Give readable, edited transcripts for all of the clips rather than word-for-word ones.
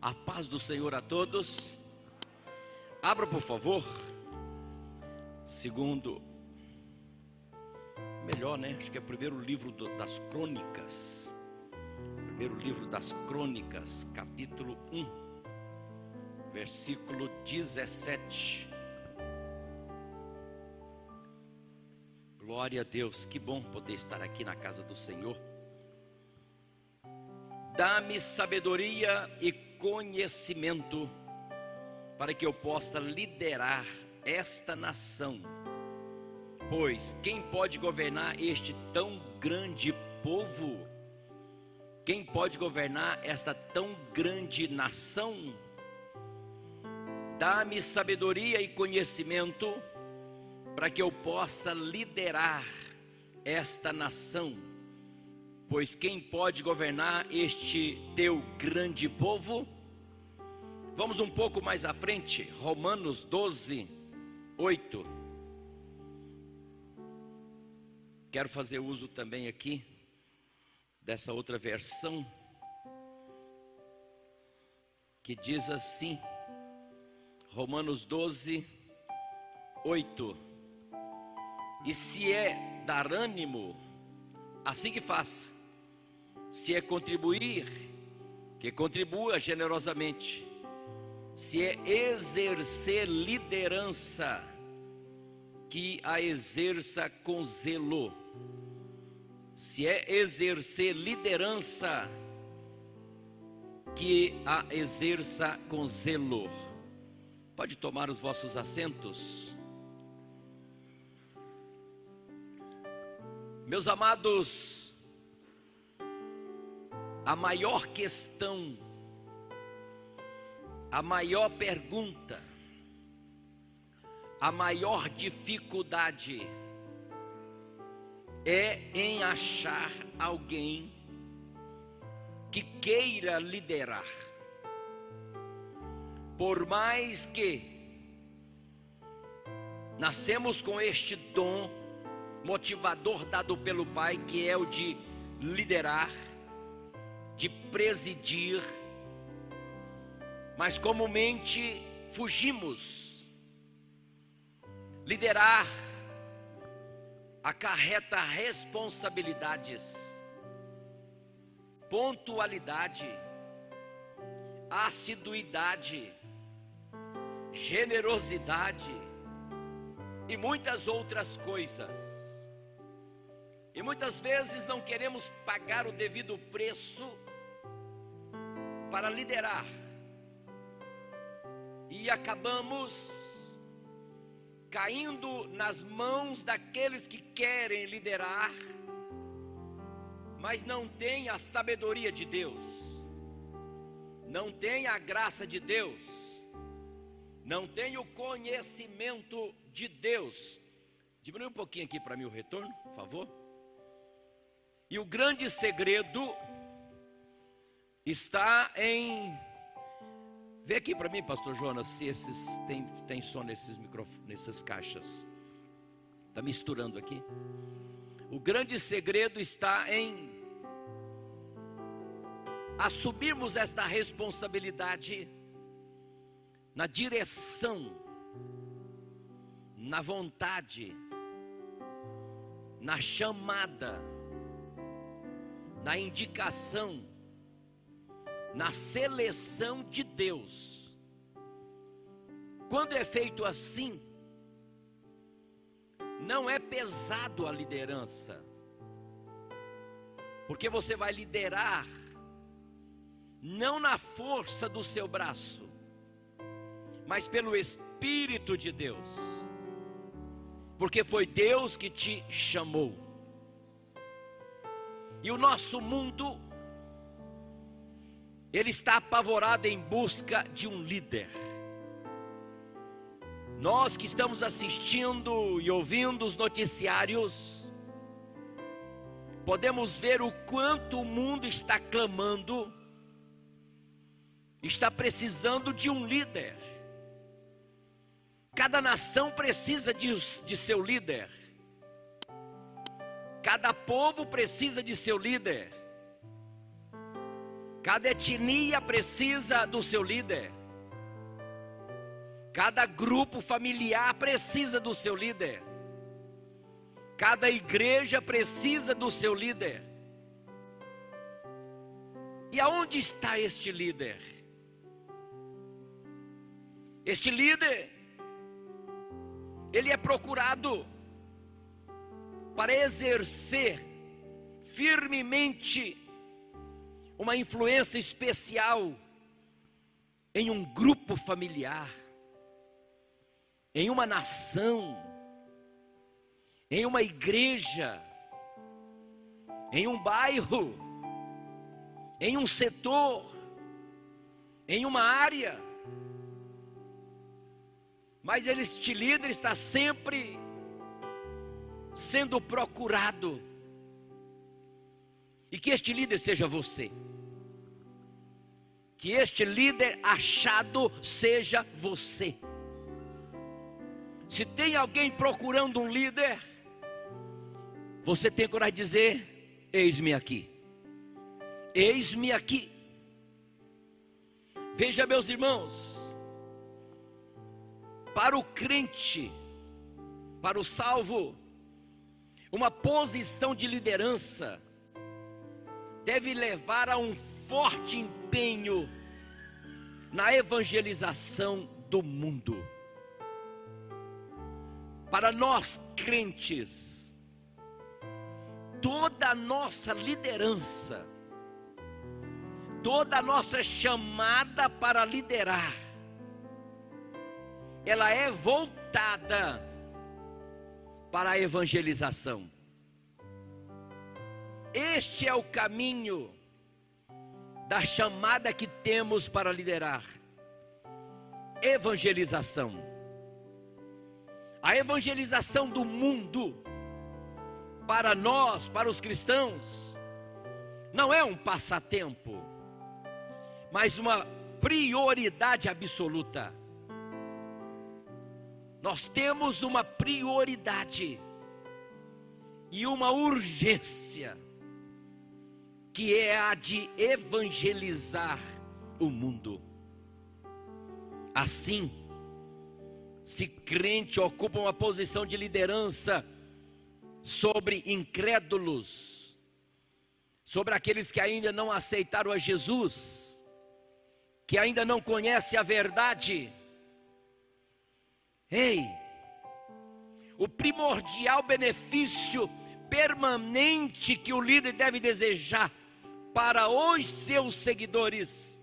A paz do Senhor a todos. Abra, por favor, acho que é o primeiro livro das Crônicas. Primeiro livro das Crônicas, capítulo 1, versículo 17. Glória a Deus, que bom poder estar aqui na casa do Senhor. Dá-me sabedoria e conhecimento para que eu possa liderar esta nação. Pois quem pode governar este tão grande povo? Quem pode governar esta tão grande nação? Dá-me sabedoria e conhecimento para que eu possa liderar esta nação. Pois quem pode governar este teu grande povo? Vamos um pouco mais à frente, Romanos 12, 8. Quero fazer uso também aqui dessa outra versão, que diz assim, Romanos 12, 8. E se é dar ânimo, assim que faça. Se é contribuir, que contribua generosamente. Se é exercer liderança, que a exerça com zelo. Se é exercer liderança, que a exerça com zelo. Pode tomar os vossos assentos. Meus amados, a maior questão, a maior pergunta, a maior dificuldade é em achar alguém que queira liderar. Por mais que nascemos com este dom motivador dado pelo Pai, que é o de liderar, de presidir, mas comumente fugimos. Liderar acarreta responsabilidades, pontualidade, assiduidade, generosidade e muitas outras coisas. E muitas vezes não queremos pagar o devido preço para liderar. E acabamos caindo nas mãos daqueles que querem liderar, mas não têm a sabedoria de Deus, não têm a graça de Deus, não têm o conhecimento de Deus. Diminui um pouquinho aqui para mim o retorno, por favor. E o grande segredo está em... Vê aqui para mim, pastor Jonas, se esses tem som nesses microfones, nessas caixas. Está misturando aqui. O grande segredo está em assumirmos esta responsabilidade na direção, na vontade, na chamada, na indicação, na seleção de Deus. Quando é feito assim, não é pesado a liderança, porque você vai liderar não na força do seu braço, mas pelo Espírito de Deus, porque foi Deus que te chamou. E o nosso mundo, ele está apavorado em busca de um líder. Nós que estamos assistindo e ouvindo os noticiários, podemos ver o quanto o mundo está clamando, está precisando de um líder. Cada nação precisa de seu líder. Cada povo precisa de seu líder. Cada etnia precisa do seu líder. Cada grupo familiar precisa do seu líder. Cada igreja precisa do seu líder. E aonde está este líder? Este líder, ele é procurado para exercer firmemente uma influência especial em um grupo familiar, em uma nação, em uma igreja, em um bairro, em um setor, em uma área. Mas este líder está sempre sendo procurado. E que este líder seja você. Que este líder achado seja você. Se tem alguém procurando um líder, você tem coragem de dizer: eis-me aqui. Eis-me aqui. Veja, meus irmãos, para o crente, para o salvo, uma posição de liderança deve levar a um forte empenho na evangelização do mundo. Para nós crentes, toda a nossa liderança, toda a nossa chamada para liderar, ela é voltada para a evangelização. Este é o caminho da chamada que temos para liderar: evangelização. A evangelização do mundo, para nós, para os cristãos, não é um passatempo, mas uma prioridade absoluta. Nós temos uma prioridade e uma urgência, que é a de evangelizar o mundo. Assim, se crente ocupa uma posição de liderança sobre incrédulos, sobre aqueles que ainda não aceitaram a Jesus, que ainda não conhecem a verdade, ei, o primordial benefício permanente que o líder deve desejar para os seus seguidores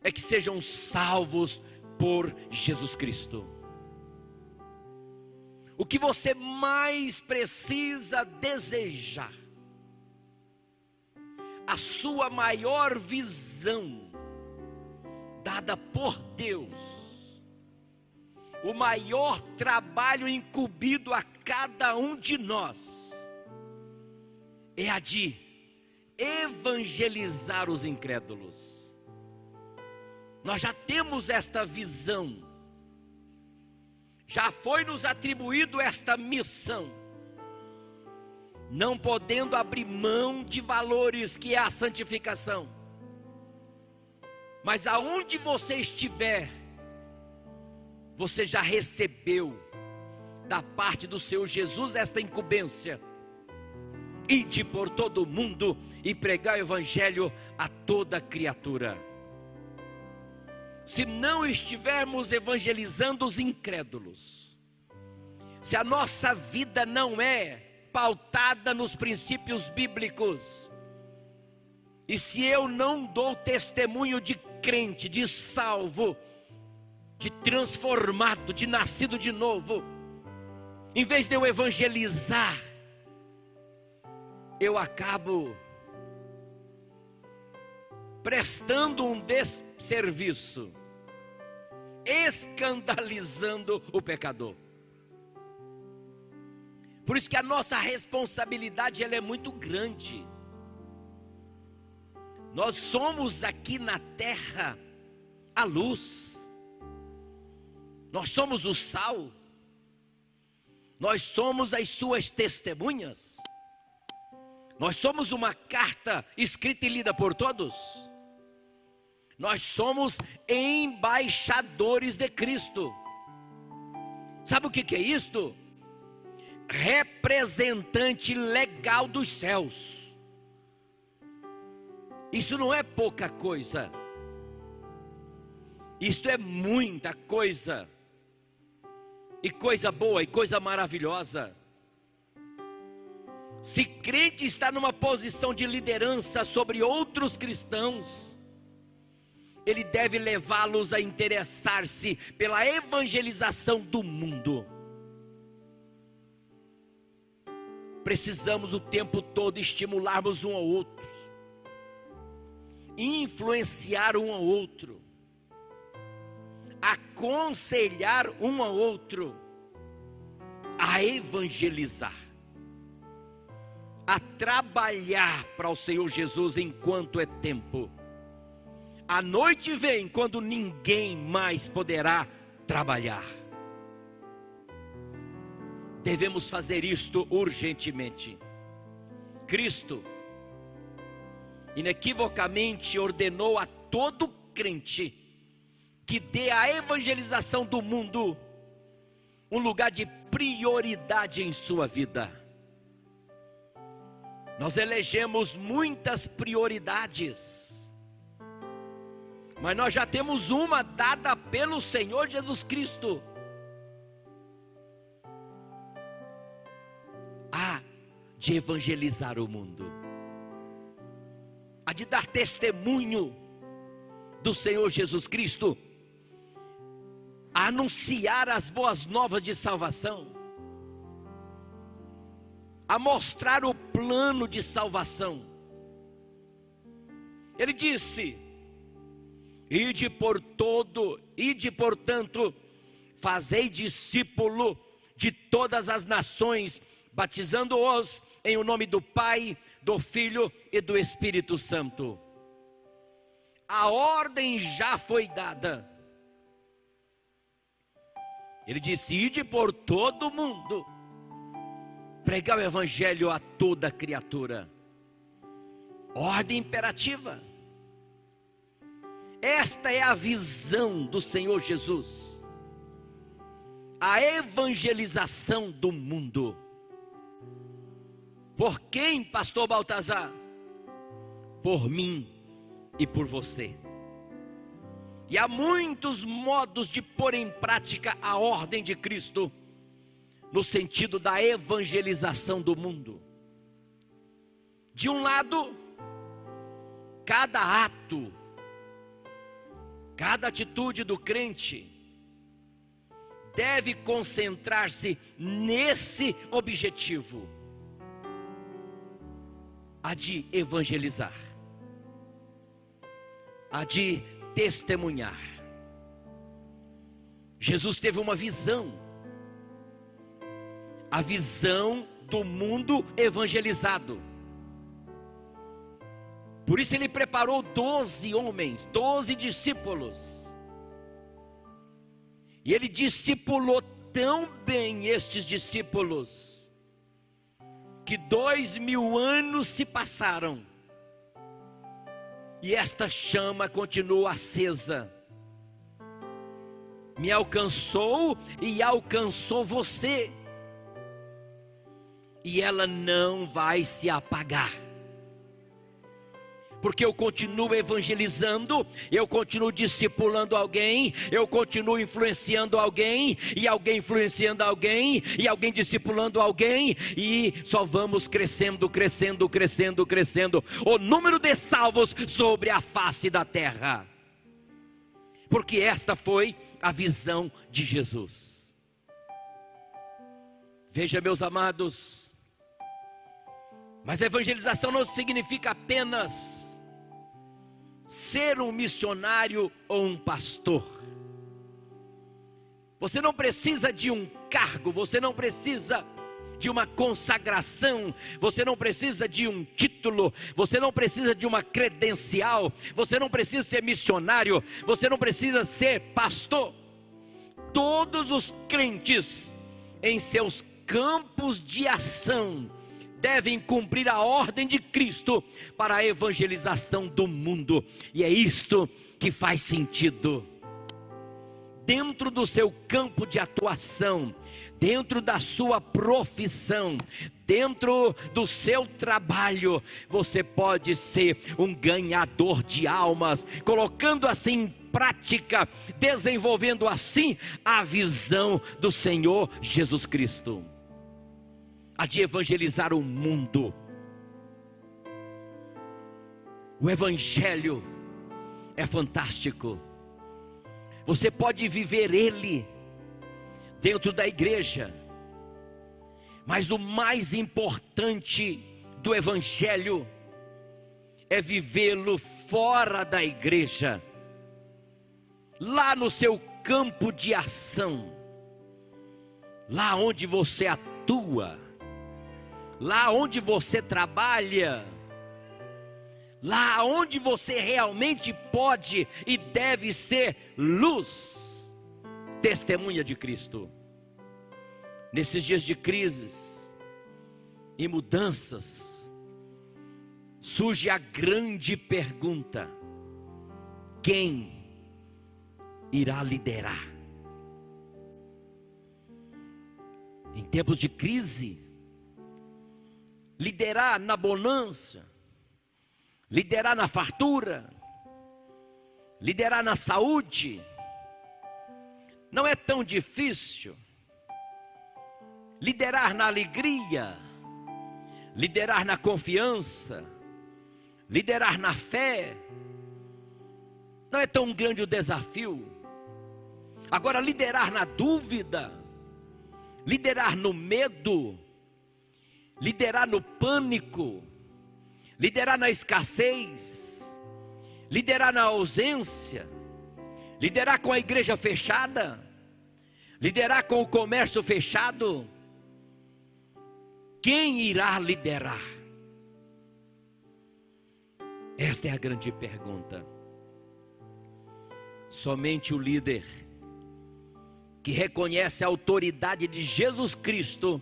é que sejam salvos por Jesus Cristo. O que você mais precisa desejar, a sua maior visão dada por Deus, o maior trabalho incumbido a cada um de nós é a de evangelizar os incrédulos. Nós já temos esta visão, já foi nos atribuído esta missão, não podendo abrir mão de valores que é a santificação. Mas aonde você estiver, você já recebeu da parte do Senhor Jesus esta incumbência: ide por todo o mundo e pregar o evangelho a toda criatura. Se não estivermos evangelizando os incrédulos, se a nossa vida não é pautada nos princípios bíblicos, e se eu não dou testemunho de crente, de salvo, de transformado, de nascido de novo, em vez de eu evangelizar, eu acabo prestando um desserviço, escandalizando o pecador. Por isso que a nossa responsabilidade ela é muito grande. Nós somos aqui na terra a luz, nós somos o sal, nós somos as suas testemunhas, nós somos uma carta escrita e lida por todos. Nós somos embaixadores de Cristo. Sabe o que é isto? Representante legal dos céus. Isso não é pouca coisa. Isto é muita coisa. E coisa boa, e coisa maravilhosa. Se crente está numa posição de liderança sobre outros cristãos, ele deve levá-los a interessar-se pela evangelização do mundo. Precisamos o tempo todo estimularmos um ao outro, influenciar um ao outro, aconselhar um ao outro a evangelizar, a trabalhar para o Senhor Jesus enquanto é tempo. A noite vem quando ninguém mais poderá trabalhar. Devemos fazer isto urgentemente. Cristo inequivocamente ordenou a todo crente que dê à evangelização do mundo um lugar de prioridade em sua vida. Nós elegemos muitas prioridades, mas nós já temos uma dada pelo Senhor Jesus Cristo. A de evangelizar o mundo, a de dar testemunho do Senhor Jesus Cristo, a anunciar as boas novas de salvação, a mostrar o plano de salvação. Ele disse: ide portanto, fazei discípulo de todas as nações, batizando-os em o nome do Pai, do Filho e do Espírito Santo. A ordem já foi dada. Ele disse: ide por todo o mundo, pregar o evangelho a toda criatura. Ordem imperativa. Esta é a visão do Senhor Jesus, a evangelização do mundo. Por quem, pastor Baltazar? Por mim e por você. E há muitos modos de pôr em prática a ordem de Cristo, no sentido da evangelização do mundo. De um lado, cada ato, cada atitude do crente deve concentrar-se nesse objetivo, a de evangelizar, a de testemunhar. Jesus teve uma visão, a visão do mundo evangelizado. Por isso ele preparou 12 homens, 12 discípulos. E ele discipulou tão bem estes discípulos, que 2000 anos se passaram, e esta chama continua acesa. Me alcançou e alcançou você, e ela não vai se apagar, porque eu continuo evangelizando, eu continuo discipulando alguém, eu continuo influenciando alguém, e alguém influenciando alguém, e alguém discipulando alguém, e só vamos crescendo, crescendo, crescendo, crescendo, o número de salvos sobre a face da terra, porque esta foi a visão de Jesus. Veja, meus amados, mas a evangelização não significa apenas ser um missionário ou um pastor. Você não precisa de um cargo, você não precisa de uma consagração, você não precisa de um título, você não precisa de uma credencial, você não precisa ser missionário, você não precisa ser pastor. Todos os crentes em seus campos de ação devem cumprir a ordem de Cristo para a evangelização do mundo. E é isto que faz sentido. Dentro do seu campo de atuação, dentro da sua profissão, dentro do seu trabalho, você pode ser um ganhador de almas, colocando assim em prática, desenvolvendo assim a visão do Senhor Jesus Cristo, a de evangelizar o mundo. O Evangelho é fantástico. Você pode viver ele dentro da igreja, mas o mais importante do Evangelho é vivê-lo fora da igreja, lá no seu campo de ação, lá onde você atua, lá onde você trabalha, lá onde você realmente pode e deve ser luz, testemunha de Cristo. Nesses dias de crises e mudanças, surge a grande pergunta: quem irá liderar? Em tempos de crise, liderar na bonança, liderar na fartura, liderar na saúde, não é tão difícil. Liderar na alegria, liderar na confiança, liderar na fé, não é tão grande o desafio. Agora, liderar na dúvida, liderar no medo, liderar no pânico, liderar na escassez, liderar na ausência, liderar com a igreja fechada, liderar com o comércio fechado. Quem irá liderar? Esta é a grande pergunta. Somente o líder que reconhece a autoridade de Jesus Cristo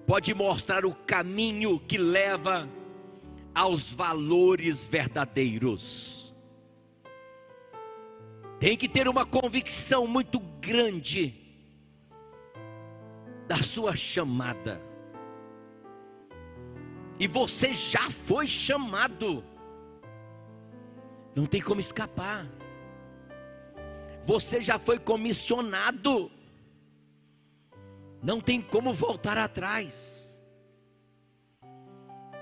pode mostrar o caminho que leva aos valores verdadeiros. Tem que ter uma convicção muito grande da sua chamada. E você já foi chamado, não tem como escapar. Você já foi comissionado, não tem como voltar atrás.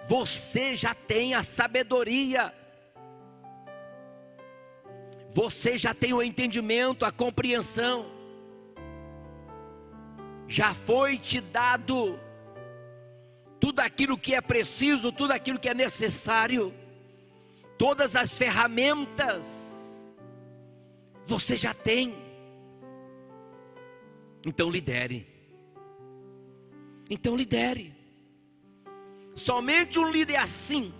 Você já tem a sabedoria, você já tem o entendimento, a compreensão, já foi te dado tudo aquilo que é preciso, tudo aquilo que é necessário, todas as ferramentas, você já tem. Então lidere. Então lidere. Somente um líder assim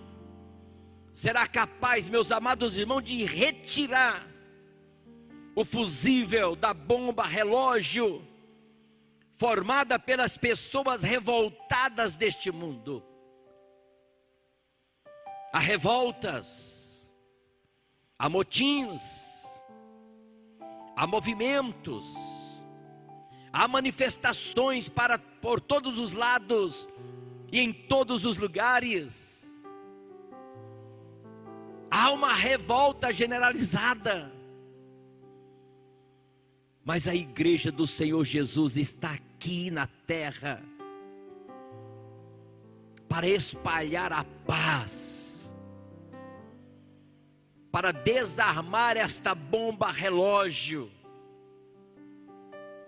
será capaz, meus amados irmãos, de retirar o fusível da bomba relógio formada pelas pessoas revoltadas deste mundo. Há revoltas, há motins, há movimentos, há manifestações por todos os lados e em todos os lugares. Há uma revolta generalizada. Mas a igreja do Senhor Jesus está aqui na terra para espalhar a paz, para desarmar esta bomba relógio.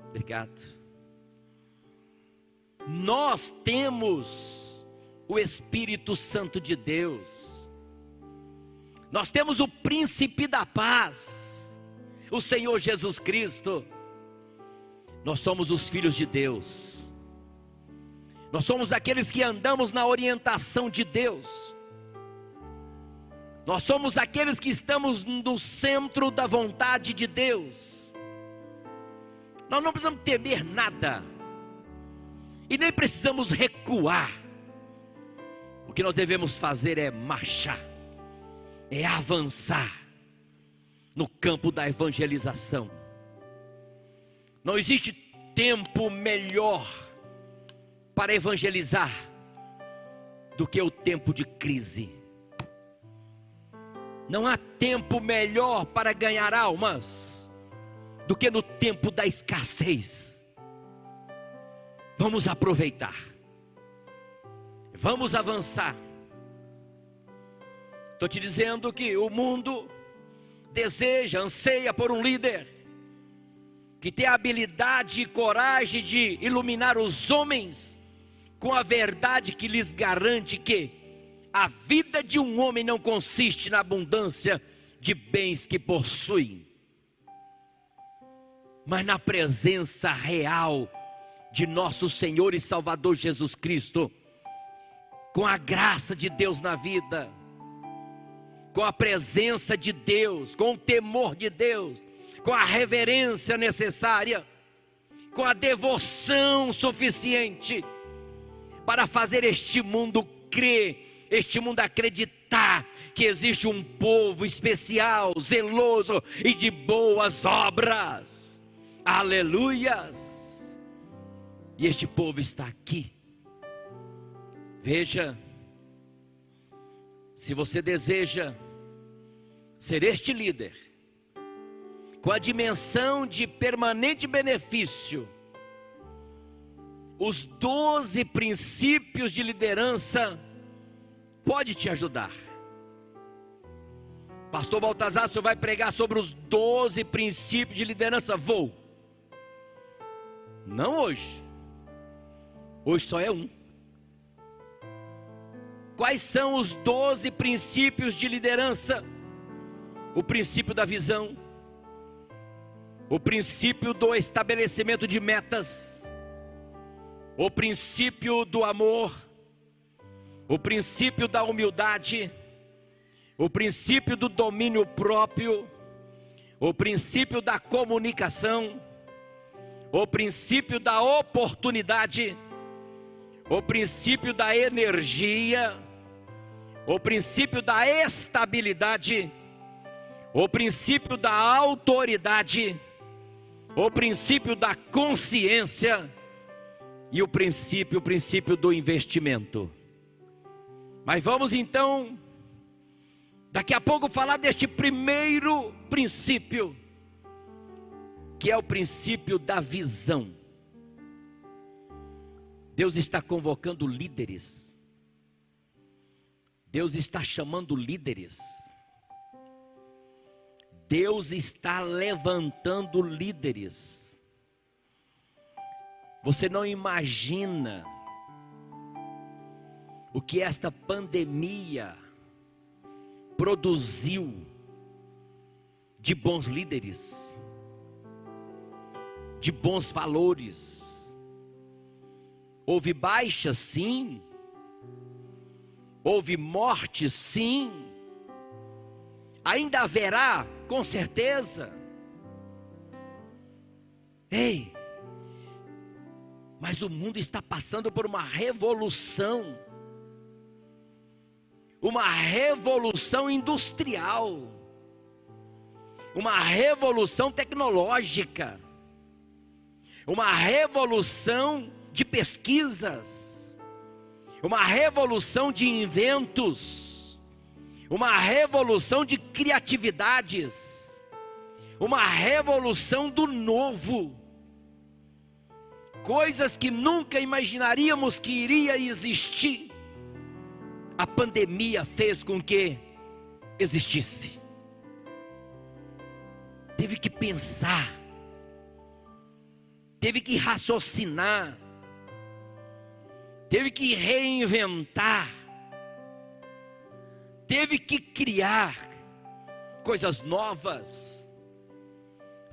Obrigado. Nós temos o Espírito Santo de Deus, nós temos o Príncipe da Paz, o Senhor Jesus Cristo. Nós somos os filhos de Deus, nós somos aqueles que andamos na orientação de Deus, nós somos aqueles que estamos no centro da vontade de Deus. Nós não precisamos temer nada, e nem precisamos recuar, O que nós devemos fazer é marchar, é avançar no campo da evangelização. Não existe tempo melhor para evangelizar do que o tempo de crise. Não há tempo melhor para ganhar almas do que no tempo da escassez. Vamos aproveitar, vamos avançar. Estou te dizendo que o mundo deseja, anseia por um líder que tem a habilidade e coragem de iluminar os homens com a verdade que lhes garante que a vida de um homem não consiste na abundância de bens que possui, mas na presença real de nosso Senhor e Salvador Jesus Cristo, com a graça de Deus na vida, com a presença de Deus, com o temor de Deus, com a reverência necessária, com a devoção suficiente para fazer este mundo crer, este mundo acreditar que existe um povo especial, zeloso e de boas obras. Aleluias! E este povo está aqui. Veja, se você deseja ser este líder, com a dimensão de permanente benefício, os 12 princípios de liderança pode te ajudar. Pastor Baltazar, o senhor vai pregar sobre os 12 princípios de liderança? Vou. Não hoje. Hoje só é um. Quais são os 12 princípios de liderança? O princípio da visão, o princípio do estabelecimento de metas, o princípio do amor, o princípio da humildade, o princípio do domínio próprio, o princípio da comunicação, o princípio da oportunidade, o princípio da energia, o princípio da estabilidade, o princípio da autoridade, o princípio da consciência e o princípio do investimento. Mas vamos então, daqui a pouco, falar deste primeiro princípio, que é o princípio da visão. Deus está convocando líderes, Deus está chamando líderes, Deus está levantando líderes. Você não imagina o que esta pandemia produziu de bons líderes, de bons valores. Houve baixa, sim. Houve morte, sim. Ainda haverá, com certeza. Ei, mas o mundo está passando por uma revolução industrial, uma revolução tecnológica, uma revolução de pesquisas, uma revolução de inventos, uma revolução de criatividades, uma revolução do novo, coisas que nunca imaginaríamos que iria existir. A pandemia fez com que existisse. Teve que pensar, teve que raciocinar, teve que reinventar, teve que criar coisas novas,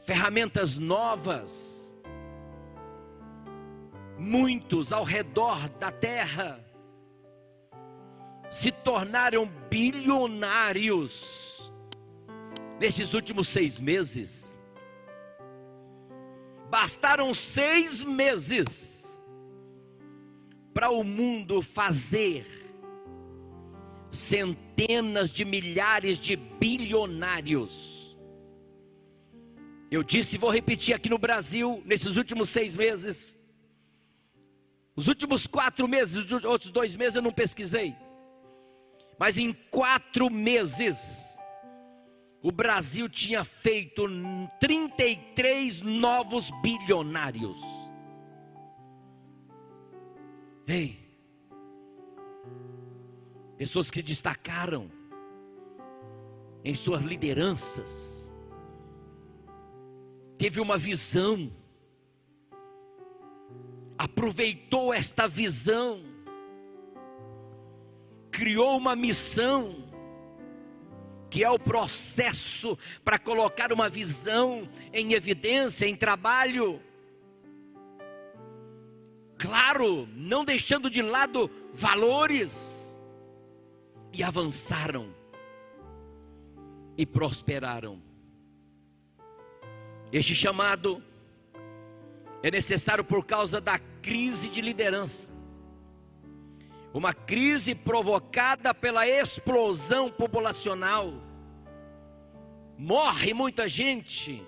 ferramentas novas. Muitos ao redor da terra se tornaram bilionários nestes últimos 6 meses. Bastaram 6 meses para o mundo fazer centenas de milhares de bilionários. Eu disse e vou repetir aqui no Brasil, nesses últimos 6 meses, os últimos 4 meses, os outros 2 meses eu não pesquisei, mas em 4 meses, o Brasil tinha feito 33 novos bilionários. Ei, pessoas que destacaram em suas lideranças, teve uma visão, aproveitou esta visão, criou uma missão, que é o processo para colocar uma visão em evidência, em trabalho. Claro, não deixando de lado valores, e avançaram, e prosperaram. Este chamado é necessário por causa da crise de liderança. Uma crise provocada pela explosão populacional. Morre muita gente.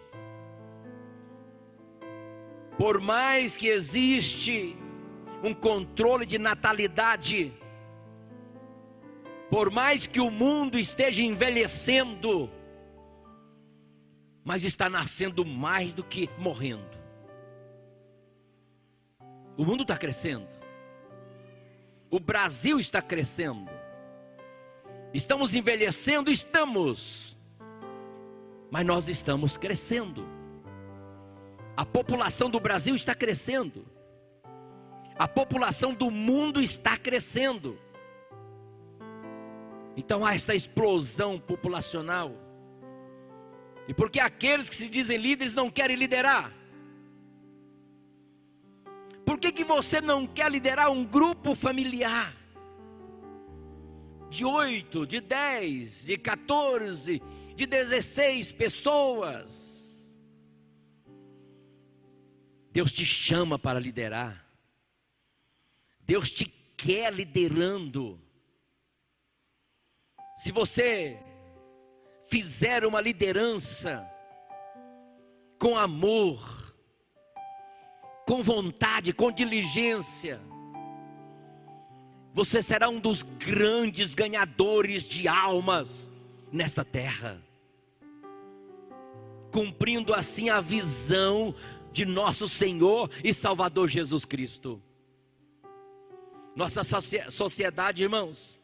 Por mais que existe um controle de natalidade, por mais que o mundo esteja envelhecendo, mas está nascendo mais do que morrendo. O mundo está crescendo. O Brasil está crescendo. Estamos envelhecendo, estamos. Mas nós estamos crescendo. A população do Brasil está crescendo. A população do mundo está crescendo. Então há esta explosão populacional. E porque aqueles que se dizem líderes não querem liderar? Por que você não quer liderar um grupo familiar? De 8, de 10, de 14, de 16 pessoas. Deus te chama para liderar. Deus te quer liderando. Se você fizer uma liderança com amor, com vontade, com diligência, você será um dos grandes ganhadores de almas nesta terra, cumprindo assim a visão de nosso Senhor e Salvador Jesus Cristo. Nossa sociedade, irmãos,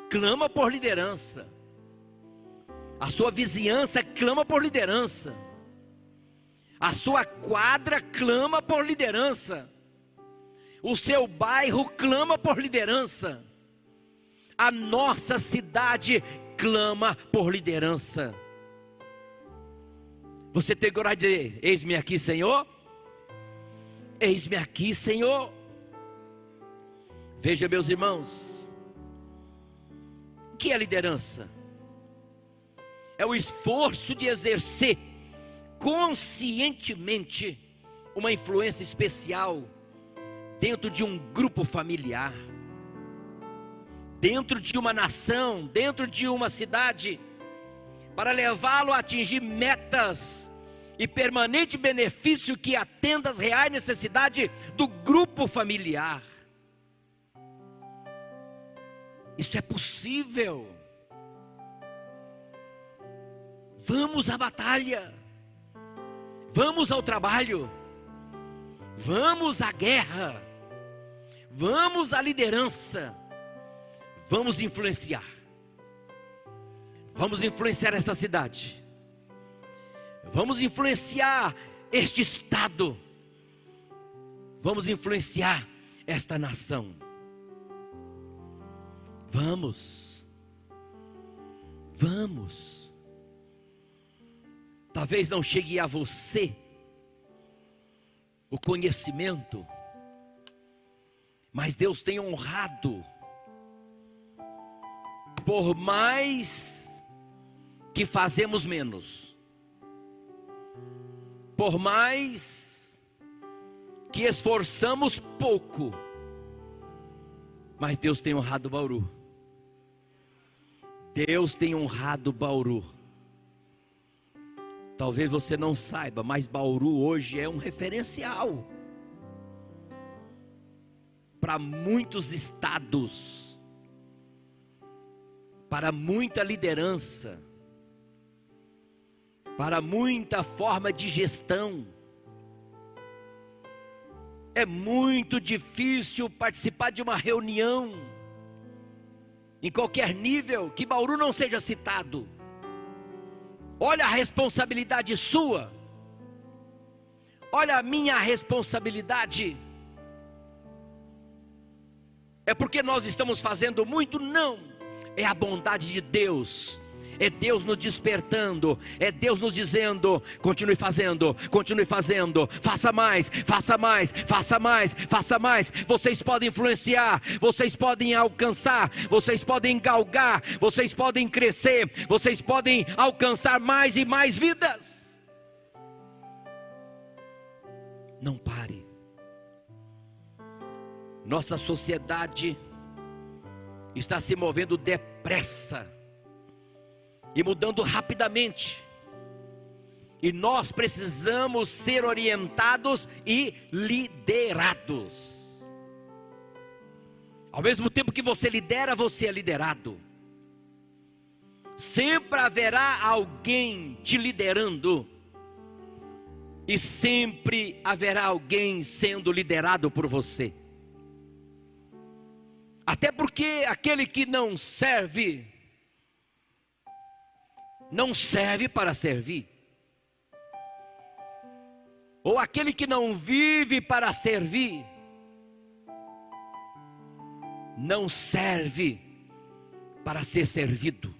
clama por liderança. A sua vizinhança clama por liderança. A sua quadra clama por liderança. O seu bairro clama por liderança. A nossa cidade clama por liderança. Você tem coragem de dizer: eis-me aqui, Senhor? Eis-me aqui, Senhor. Veja, meus irmãos, o que é liderança? É o esforço de exercer conscientemente uma influência especial dentro de um grupo familiar, dentro de uma nação, dentro de uma cidade, para levá-lo a atingir metas e permanente benefício que atenda às reais necessidades do grupo familiar. Isso é possível. Vamos à batalha, vamos ao trabalho, vamos à guerra, vamos à liderança, vamos influenciar esta cidade, vamos influenciar este estado, vamos influenciar esta nação. Vamos. Talvez não chegue a você o conhecimento, mas Deus tem honrado, por mais que fazemos menos, por mais que esforçamos pouco, mas Deus tem honrado Bauru. Deus tem honrado Bauru. Talvez você não saiba, mas Bauru hoje é um referencial para muitos estados, para muita liderança, para muita forma de gestão. É muito difícil participar de uma reunião, em qualquer nível, que Bauru não seja citado. Olha a responsabilidade sua, olha a minha responsabilidade. É porque nós estamos fazendo muito? Não, é a bondade de Deus. É Deus nos despertando, é Deus nos dizendo: continue fazendo, faça mais, faça mais, faça mais, faça mais. Vocês podem influenciar, vocês podem alcançar, vocês podem galgar, vocês podem crescer, vocês podem alcançar mais e mais vidas. Não pare. Nossa sociedade está se movendo depressa e mudando rapidamente, e nós precisamos ser orientados e liderados. Ao mesmo tempo que você lidera, você é liderado. Sempre haverá alguém te liderando, e sempre haverá alguém sendo liderado por você. Até porque aquele que não serve para servir, ou aquele que não vive para servir, não serve para ser servido.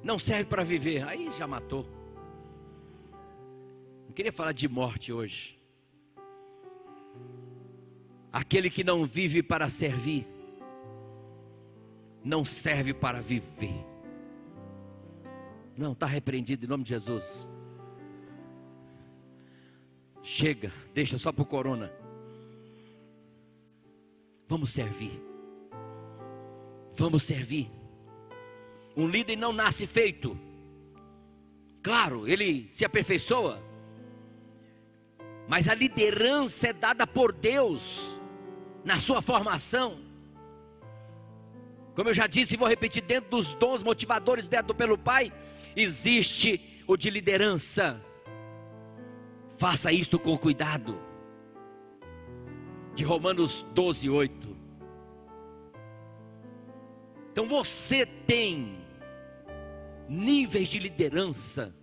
Não serve para viver, aí já matou. Não queria falar de morte hoje. Aquele que não vive para servir, não serve para viver. Não, está repreendido em nome de Jesus. Chega, deixa só para o corona. Vamos servir. Vamos servir. Um líder não nasce feito. Claro, ele se aperfeiçoa, mas a liderança é dada por Deus na sua formação. Como eu já disse e vou repetir, dentro dos dons motivadores dados pelo Pai, existe o de liderança. Faça isto com cuidado. De Romanos 12:8. Então você tem níveis de liderança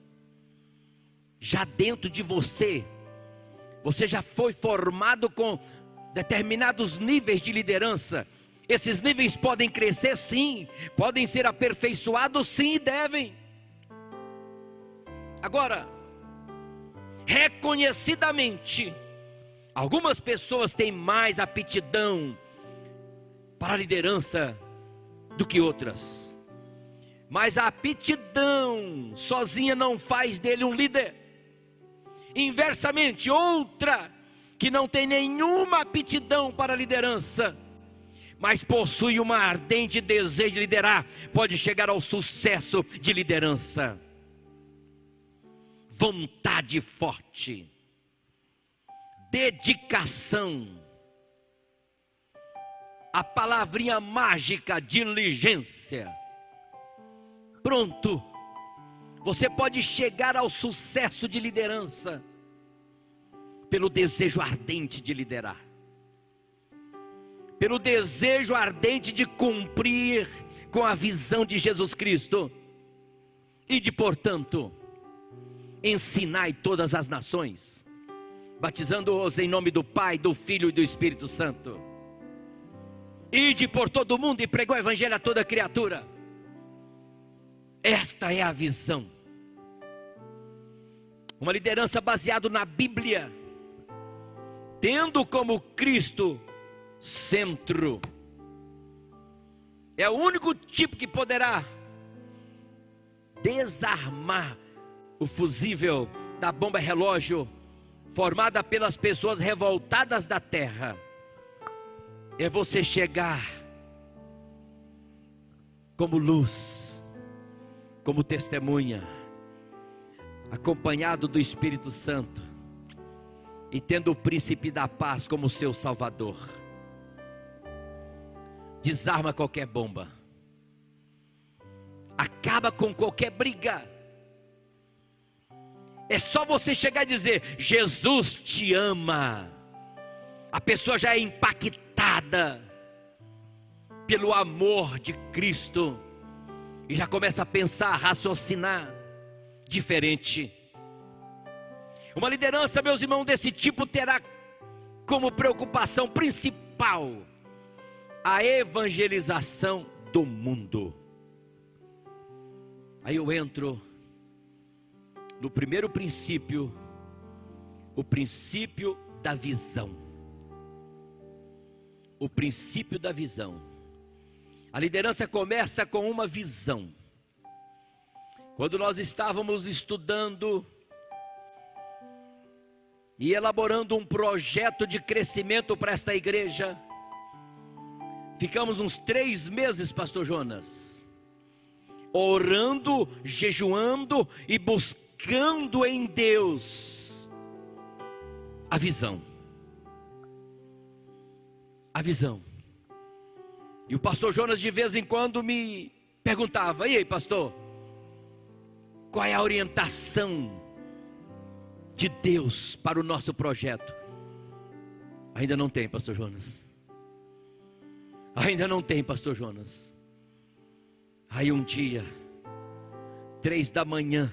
já dentro de você. Você já foi formado com determinados níveis de liderança. Esses níveis podem crescer, sim, podem ser aperfeiçoados, sim, e devem. Agora, reconhecidamente, algumas pessoas têm mais aptidão para a liderança do que outras, mas a aptidão sozinha não faz dele um líder. Inversamente, outra que não tem nenhuma aptidão para a liderança, mas possui uma ardente desejo de liderar, pode chegar ao sucesso de liderança. Vontade forte, dedicação, a palavrinha mágica, diligência. Pronto, você pode chegar ao sucesso de liderança pelo desejo ardente de liderar, pelo desejo ardente de cumprir com a visão de Jesus Cristo e de, portanto, ensinai todas as nações, batizando-os em nome do Pai, do Filho e do Espírito Santo. Ide por todo o mundo e pregou o evangelho a toda criatura. Esta é a visão. Uma liderança baseada na Bíblia, tendo como Cristo centro. É o único tipo que poderá desarmar o fusível da bomba relógio formada pelas pessoas revoltadas da terra. é você chegar como luz, como testemunha, acompanhado do Espírito Santo, e tendo o príncipe da paz como seu salvador. Desarma qualquer bomba, acaba com qualquer briga. É só você chegar e dizer: Jesus te ama. A pessoa já é impactada pelo amor de Cristo e já começa a pensar, a raciocinar diferente. Uma liderança, meus irmãos, desse tipo terá como preocupação principal a evangelização do mundo. Aí eu entro no primeiro princípio, o princípio da visão. O princípio da visão. A liderança começa com uma visão. Quando nós estávamos estudando e elaborando um projeto de crescimento para esta igreja, ficamos uns 3 meses, pastor Jonas, orando, jejuando e buscando em Deus a visão. A visão. E o pastor Jonas de vez em quando me perguntava: e aí, pastor, qual é a orientação de Deus para o nosso projeto? Ainda não tem, pastor Jonas. Ainda não tem, pastor Jonas. Aí um dia, 3 da manhã,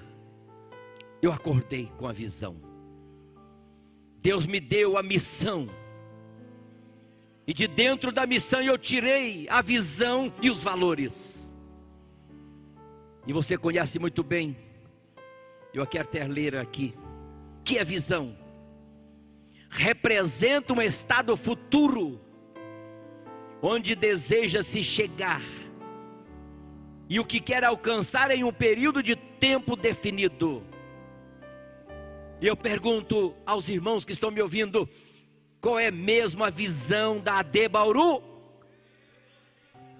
eu acordei com a visão. Deus me deu a missão. E de dentro da missão eu tirei a visão e os valores. E você conhece muito bem, eu quero até ler aqui, que é visão. Representa um estado futuro, onde deseja-se chegar, e o que quer alcançar em um período de tempo definido. E eu pergunto aos irmãos que estão me ouvindo: qual é mesmo a visão da AD Bauru?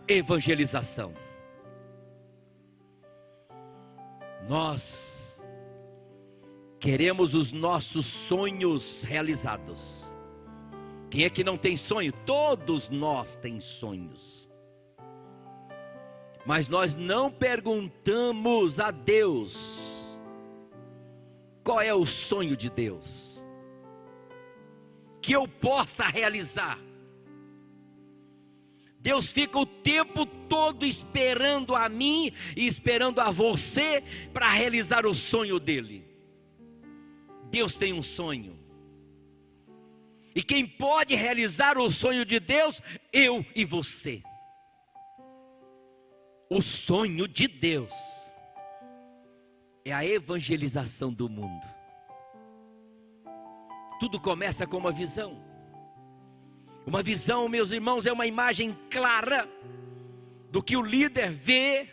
Evangelização. Nós queremos os nossos sonhos realizados. Quem é que não tem sonho? Todos nós temos sonhos. Mas nós não perguntamos a Deus qual é o sonho de Deus que eu possa realizar. Deus fica o tempo todo esperando a mim e esperando a você para realizar o sonho dele. Deus tem um sonho, e quem pode realizar o sonho de Deus? Eu e você. O sonho de Deus é a evangelização do mundo. Tudo começa com uma visão. Uma visão, meus irmãos, é uma imagem clara do que o líder vê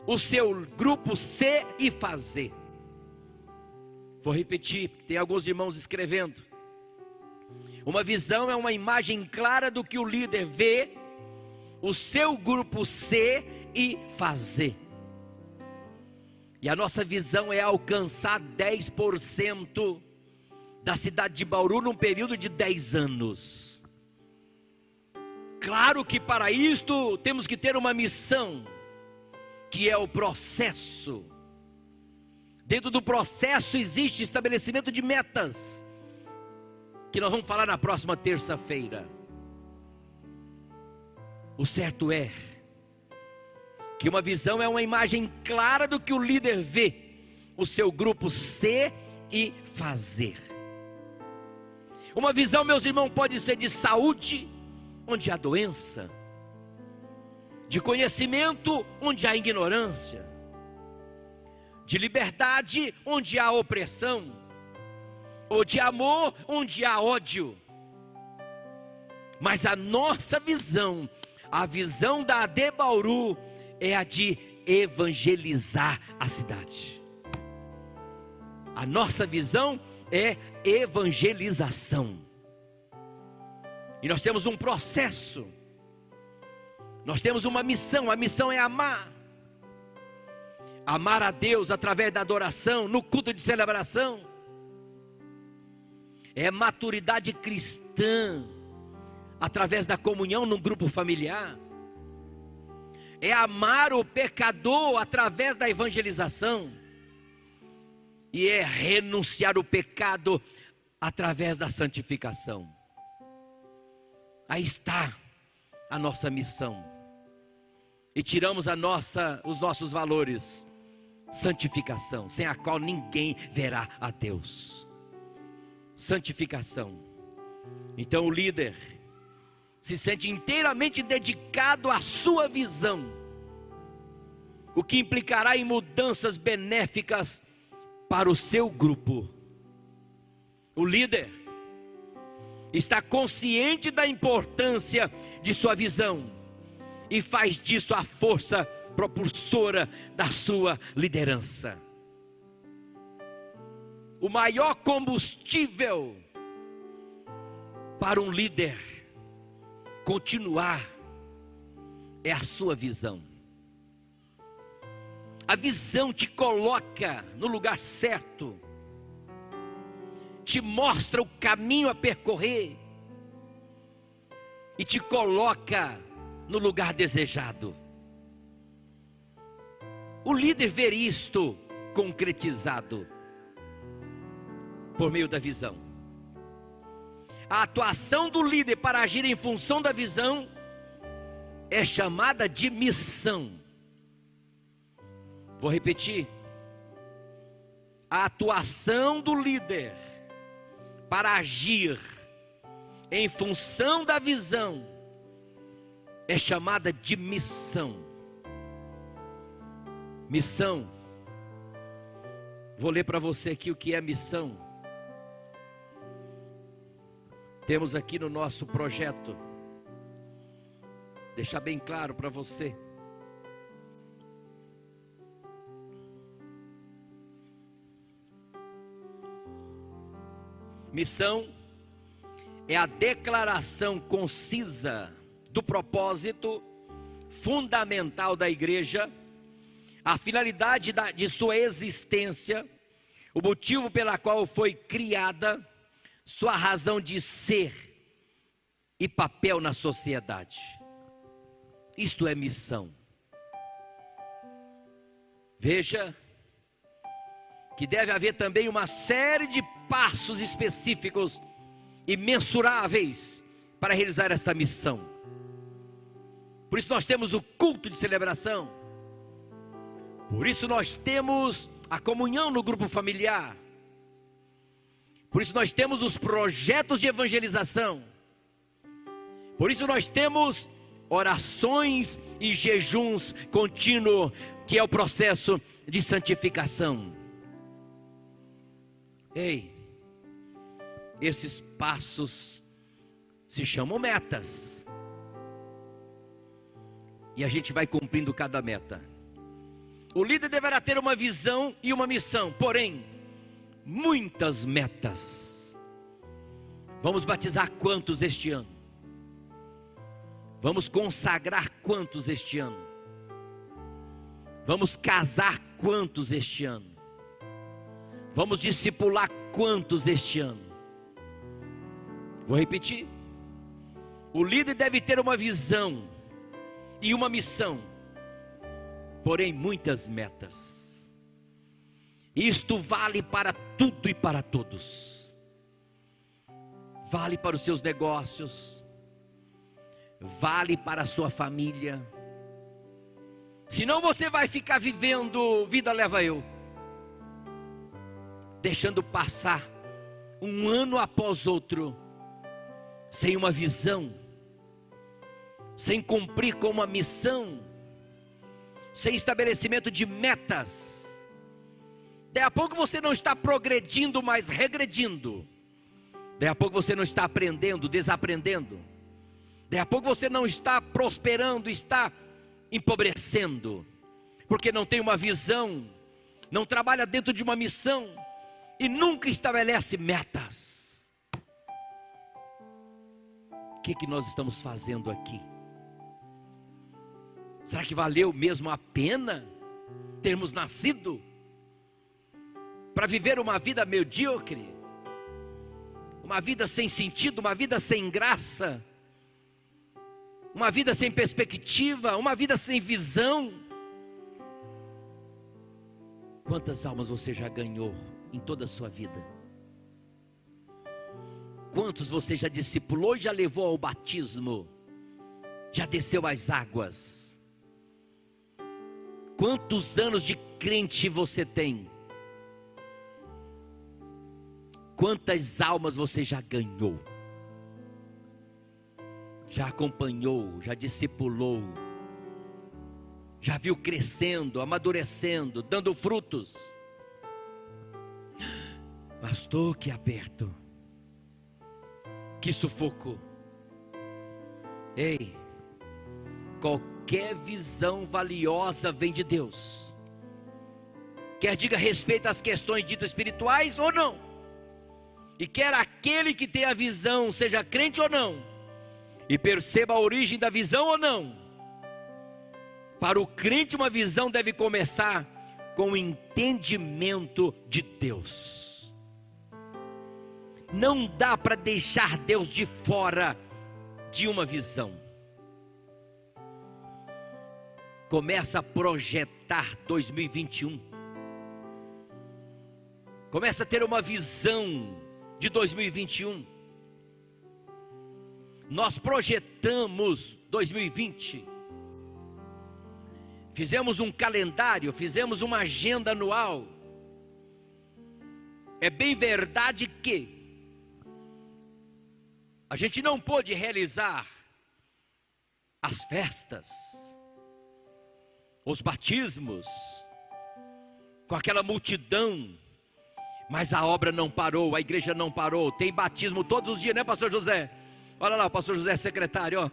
o seu grupo ser e fazer. Vou repetir, tem alguns irmãos escrevendo. Uma visão é uma imagem clara do que o líder vê o seu grupo ser e fazer. E a nossa visão é alcançar 10% da cidade de Bauru num período de 10 anos. Claro que para isto temos que ter uma missão, que é o processo. Dentro do processo existe estabelecimento de metas, que nós vamos falar na próxima terça-feira. O certo é que uma visão é uma imagem clara do que o líder vê o seu grupo ser e fazer. Uma visão, meus irmãos, pode ser de saúde, onde há doença, de conhecimento, onde há ignorância, de liberdade, onde há opressão, ou de amor, onde há ódio. Mas a nossa visão, a visão da AD Bauru, é a de evangelizar a cidade. A nossa visão é evangelização. E nós temos um processo. Nós temos uma missão. A missão é amar. Amar a Deus através da adoração, no culto de celebração. É maturidade cristã, através da comunhão no grupo familiar. É amar o pecador através da evangelização. E é renunciar o pecado através da santificação. Aí está a nossa missão. E tiramos os nossos valores. Santificação, sem a qual ninguém verá a Deus. Santificação. Então o líder se sente inteiramente dedicado à sua visão, o que implicará em mudanças benéficas para o seu grupo. O líder está consciente da importância de sua visão e faz disso a força propulsora da sua liderança. O maior combustível para um líder continuar é a sua visão. A visão te coloca no lugar certo, te mostra o caminho a percorrer e te coloca no lugar desejado. O líder vê isto concretizado por meio da visão. A atuação do líder para agir em função da visão é chamada de missão. Vou repetir. A atuação do líder para agir em função da visão é chamada de missão. Missão. Vou ler para você aqui o que é missão. Temos aqui no nosso projeto, deixar bem claro para você. Missão é a declaração concisa do propósito fundamental da igreja, a finalidade de sua existência, o motivo pela qual foi criada, sua razão de ser e papel na sociedade. Isto é missão. Veja que deve haver também uma série de passos específicos e mensuráveis para realizar esta missão. Por isso nós temos o culto de celebração. Por isso nós temos a comunhão no grupo familiar. Por isso nós temos os projetos de evangelização. Por isso nós temos orações e jejuns contínuos, que é o processo de santificação. Ei, esses passos se chamam metas. E a gente vai cumprindo cada meta. O líder deverá ter uma visão e uma missão, porém, muitas metas. Vamos batizar quantos este ano? Vamos consagrar quantos este ano? Vamos casar quantos este ano? Vamos discipular quantos este ano? Vou repetir. O líder deve ter uma visão e uma missão, porém muitas metas. Isto vale para tudo e para todos. Vale para os seus negócios, vale para a sua família. Senão você vai ficar vivendo vida leva eu, deixando passar um ano após outro, sem uma visão, sem cumprir com uma missão, sem estabelecimento de metas. Daí a pouco você não está progredindo, mas regredindo. Daí a pouco você não está aprendendo, desaprendendo. Daí a pouco você não está prosperando, está empobrecendo, porque não tem uma visão, não trabalha dentro de uma missão e nunca estabelece metas. O que nós estamos fazendo aqui? Será que valeu mesmo a pena termos nascido para viver uma vida medíocre, uma vida sem sentido, uma vida sem graça, uma vida sem perspectiva, uma vida sem visão? Quantas almas você já ganhou em toda a sua vida? Quantos você já discipulou e já levou ao batismo? Já desceu às águas? Quantos anos de crente você tem? Quantas almas você já ganhou? Já acompanhou, já discipulou, já viu crescendo, amadurecendo, dando frutos? Pastor, que aperto, que sufoco. Ei, qualquer visão valiosa vem de Deus. Quer diga respeito às questões ditas espirituais ou não, e quer aquele que tem a visão, seja crente ou não, e perceba a origem da visão ou não. Para o crente, uma visão deve começar com o entendimento de Deus. Não dá para deixar Deus de fora de uma visão. Começa a projetar 2021. Começa a ter uma visão de 2021. Nós projetamos 2020. Fizemos um calendário, fizemos uma agenda anual. É bem verdade que a gente não pôde realizar as festas, os batismos, com aquela multidão, mas a obra não parou, a igreja não parou. Tem batismo todos os dias, né, pastor José? Olha lá, o pastor José, secretário, ó.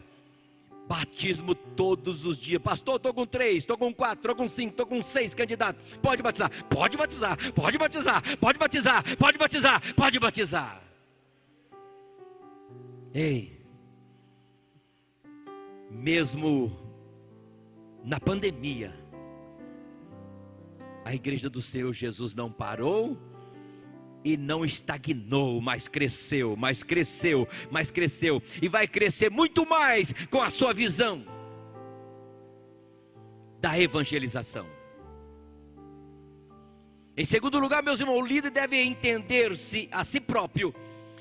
Batismo todos os dias. Pastor, estou com 3, estou com 4, estou com 5, estou com 6 candidatos. Pode batizar, pode batizar, pode batizar, pode batizar, pode batizar, pode batizar. Ei, mesmo na pandemia, a igreja do Senhor Jesus não parou e não estagnou, mas cresceu, mas cresceu, mas cresceu, e vai crescer muito mais com a sua visão da evangelização. Em segundo lugar, meus irmãos, o líder deve entender-se a si próprio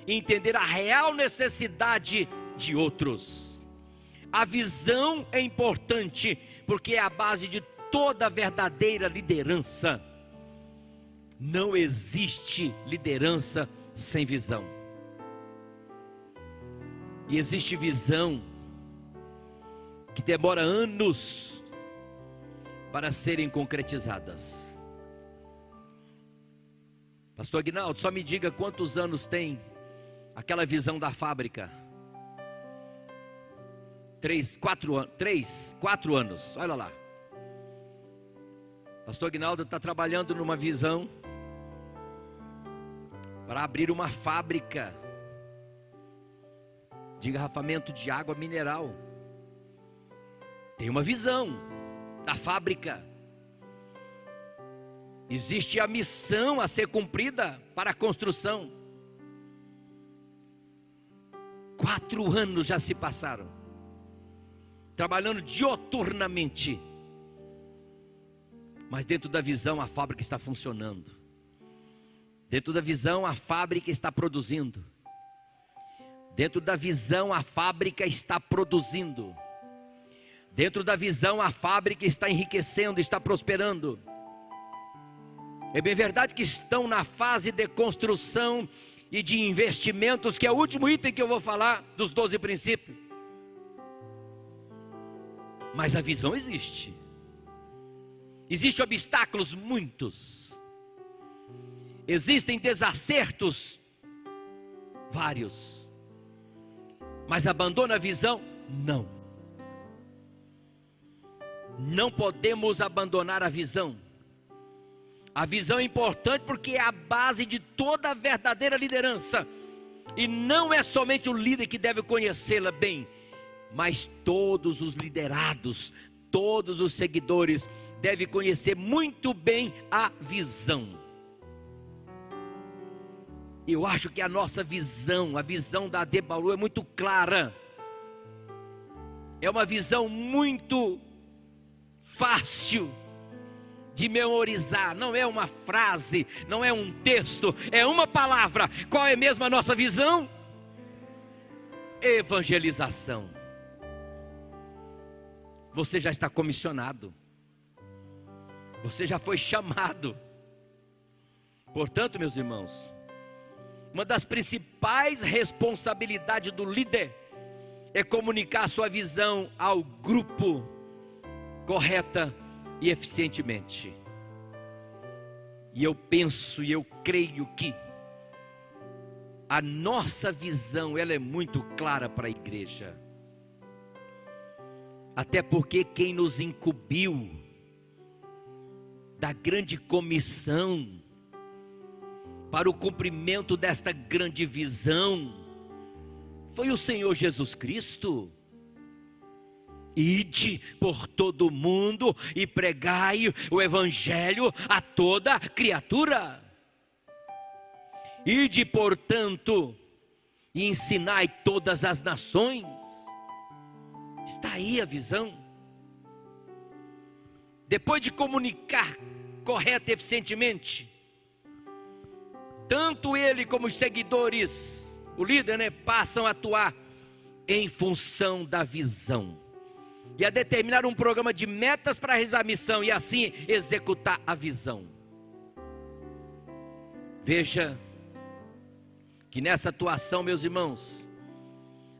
e entender a real necessidade de outros. A visão é importante, porque é a base de toda verdadeira liderança. Não existe liderança sem visão. E existe visão que demora anos para serem concretizadas. Pastor Aguinaldo, só me diga quantos anos tem aquela visão da fábrica. 4 anos, olha lá. Pastor Aguinaldo está trabalhando numa visão para abrir uma fábrica de engarrafamento de água mineral. Tem uma visão da fábrica. Existe a missão a ser cumprida para a construção. 4 anos já se passaram, trabalhando dioturnamente. Mas dentro da visão a fábrica está funcionando. Dentro da visão a fábrica está produzindo. Dentro da visão a fábrica está produzindo. Dentro da visão a fábrica está enriquecendo, está prosperando. É bem verdade que estão na fase de construção e de investimentos, que é o último item que eu vou falar dos 12 princípios. Mas a visão existe. Existem obstáculos muitos. Existem desacertos vários. Mas abandona a visão? Não. Não podemos abandonar a visão. A visão é importante porque é a base de toda a verdadeira liderança. E não é somente o líder que deve conhecê-la bem, mas todos os liderados, todos os seguidores devem conhecer muito bem a visão. Eu acho que a nossa visão, a visão da AD Bauru é muito clara. É uma visão muito fácil de memorizar. Não é uma frase, não é um texto, é uma palavra. Qual é mesmo a nossa visão? Evangelização. Você já está comissionado. Você já foi chamado. Portanto, meus irmãos, uma das principais responsabilidades do líder é comunicar sua visão ao grupo correta e eficientemente. E eu penso e eu creio que a nossa visão, ela é muito clara para a igreja. Até porque quem nos incumbiu da grande comissão para o cumprimento desta grande visão foi o Senhor Jesus Cristo. Ide por todo o mundo e pregai o evangelho a toda criatura. Ide, portanto, e ensinai todas as nações. Está aí a visão. Depois de comunicar correta e eficientemente, tanto ele como os seguidores, o líder, passam a atuar em função da visão e a determinar um programa de metas para realizar a missão e assim executar a visão. Veja que nessa atuação, meus irmãos,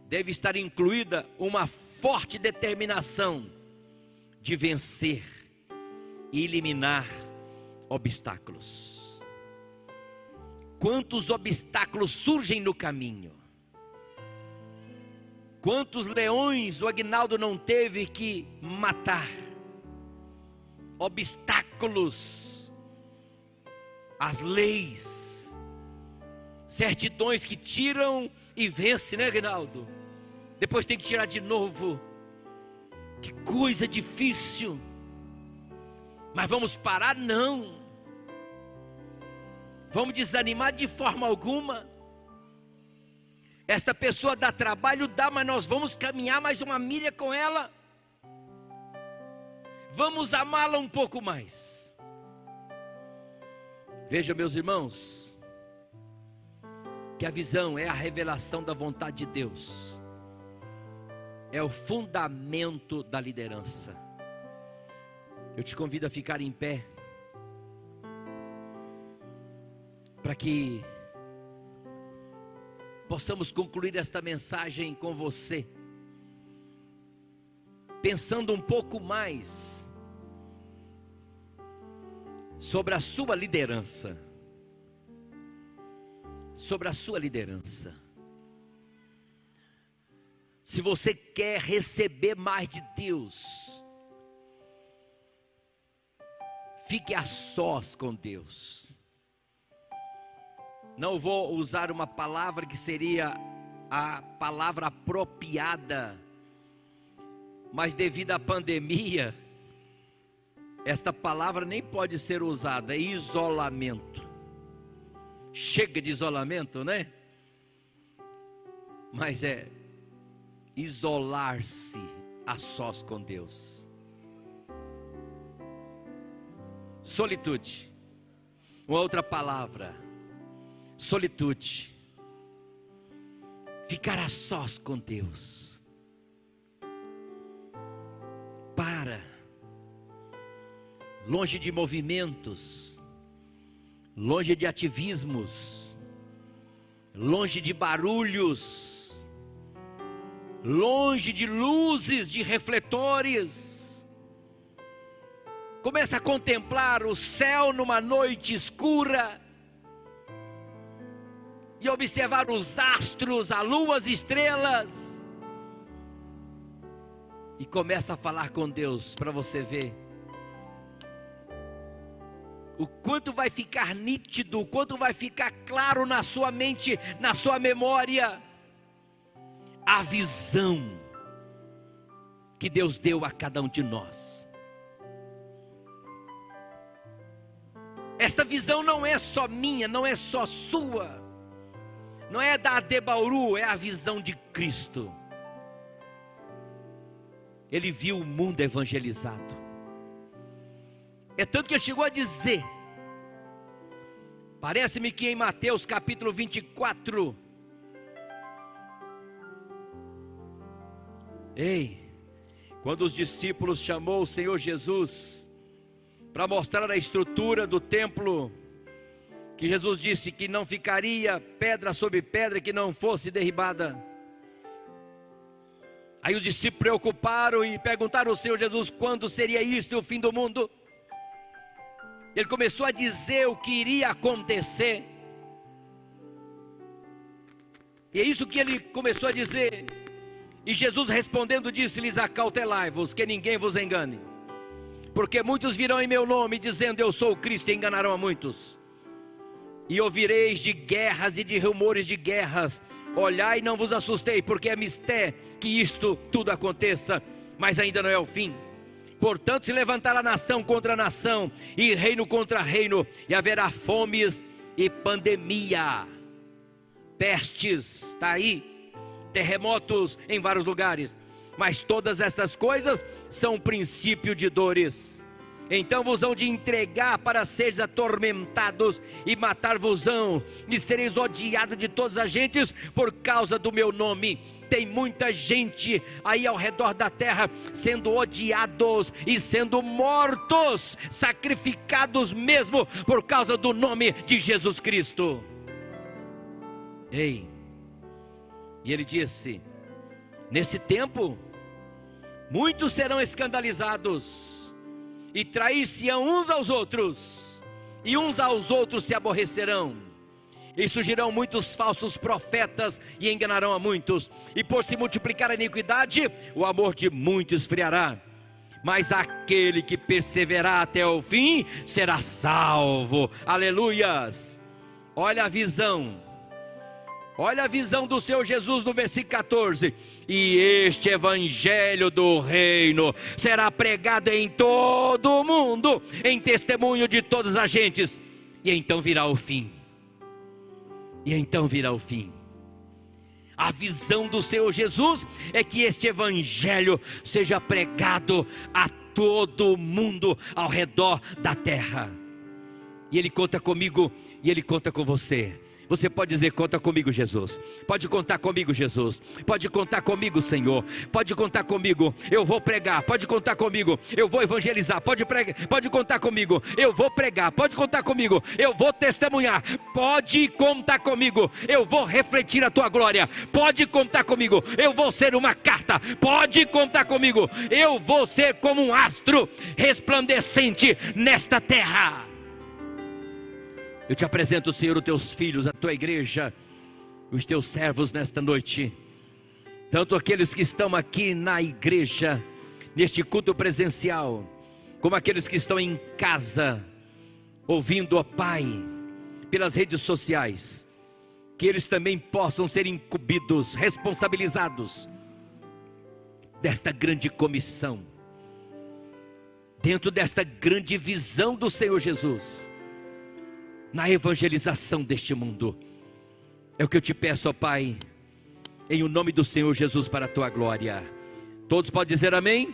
deve estar incluída uma forte determinação de vencer e eliminar obstáculos. Quantos obstáculos surgem no caminho? Quantos leões o Aguinaldo não teve que matar? Obstáculos, as leis, certidões que tiram e vence, né, Aguinaldo? Depois tem que tirar de novo. Que coisa difícil. Mas vamos parar? Não. Vamos desanimar de forma alguma. Esta pessoa dá trabalho, dá, mas nós vamos caminhar mais uma milha com ela. Vamos amá-la um pouco mais. Veja, meus irmãos, que a visão é a revelação da vontade de Deus. É o fundamento da liderança. Eu te convido a ficar em pé, para que possamos concluir esta mensagem com você, pensando um pouco mais sobre a sua liderança. Sobre a sua liderança. Se você quer receber mais de Deus, fique a sós com Deus. Não vou usar uma palavra que seria a palavra apropriada, mas devido à pandemia, esta palavra nem pode ser usada. É isolamento. Chega de isolamento, né? Mas é isolar-se a sós com Deus. Solitude. Uma outra palavra. Solitude. Ficar a sós com Deus. Longe de movimentos, longe de ativismos, longe de barulhos, longe de luzes, de refletores. Começa a contemplar o céu numa noite escura e observar os astros, a lua, as estrelas, e começa a falar com Deus para você ver o quanto vai ficar nítido, o quanto vai ficar claro na sua mente, na sua memória, a visão que Deus deu a cada um de nós. Esta visão não é só minha, não é só sua, não é da Adebauru, é a visão de Cristo. Ele viu o mundo evangelizado. É tanto que ele chegou a dizer, parece-me que em Mateus capítulo 24, quando os discípulos chamou o Senhor Jesus para mostrar a estrutura do templo, que Jesus disse que não ficaria pedra sobre pedra que não fosse derribada. Aí os discípulos preocuparam e perguntaram ao Senhor Jesus quando seria isto, o fim do mundo. Ele começou a dizer o que iria acontecer. E é isso que ele começou a dizer. E Jesus respondendo disse-lhes: acautelai-vos, que ninguém vos engane. Porque muitos virão em meu nome dizendo eu sou o Cristo, e enganarão a muitos. E ouvireis de guerras e de rumores de guerras. Olhai e não vos assustei, porque é mistério que isto tudo aconteça, mas ainda não é o fim. Portanto se levantará nação contra nação, e reino contra reino, e haverá fomes e pandemia, pestes, está aí, terremotos em vários lugares. Mas todas estas coisas são princípio de dores. Então vos hão de entregar para seres atormentados, e matar-vos-ão, e sereis odiados de todas as gentes por causa do meu nome. Tem muita gente aí ao redor da terra sendo odiados e sendo mortos, sacrificados mesmo por causa do nome de Jesus Cristo. E ele disse: nesse tempo muitos serão escandalizados, e trair-se-ão uns aos outros, e uns aos outros se aborrecerão. E surgirão muitos falsos profetas, e enganarão a muitos. E por se multiplicar a iniquidade, o amor de muitos esfriará. Mas aquele que perseverar até o fim, será salvo. Aleluias! Olha a visão. Olha a visão do Senhor Jesus no versículo 14. E este evangelho do reino será pregado em todo o mundo, em testemunho de todas as gentes, e então virá o fim. E então virá o fim. A visão do Senhor Jesus é que este evangelho seja pregado a todo mundo ao redor da terra. E Ele conta comigo, e Ele conta com você. Você pode dizer: conta comigo, Jesus. Pode contar comigo, Jesus. Pode contar comigo, Senhor. Pode contar comigo. Eu vou pregar. Pode contar comigo. Eu vou evangelizar. Pode contar comigo. Eu vou pregar. Pode contar comigo. Eu vou testemunhar. Pode contar comigo. Eu vou refletir a tua glória. Pode contar comigo. Eu vou ser uma carta. Pode contar comigo. Eu vou ser como um astro resplandecente nesta terra. Eu te apresento, Senhor, os teus filhos, a tua igreja, os teus servos nesta noite. Tanto aqueles que estão aqui na igreja, neste culto presencial, como aqueles que estão em casa, ouvindo, ó Pai, pelas redes sociais. Que eles também possam ser incumbidos, responsabilizados desta grande comissão, dentro desta grande visão do Senhor Jesus, na evangelização deste mundo. É o que eu te peço, ó Pai, em o nome do Senhor Jesus, para a tua glória. Todos podem dizer amém?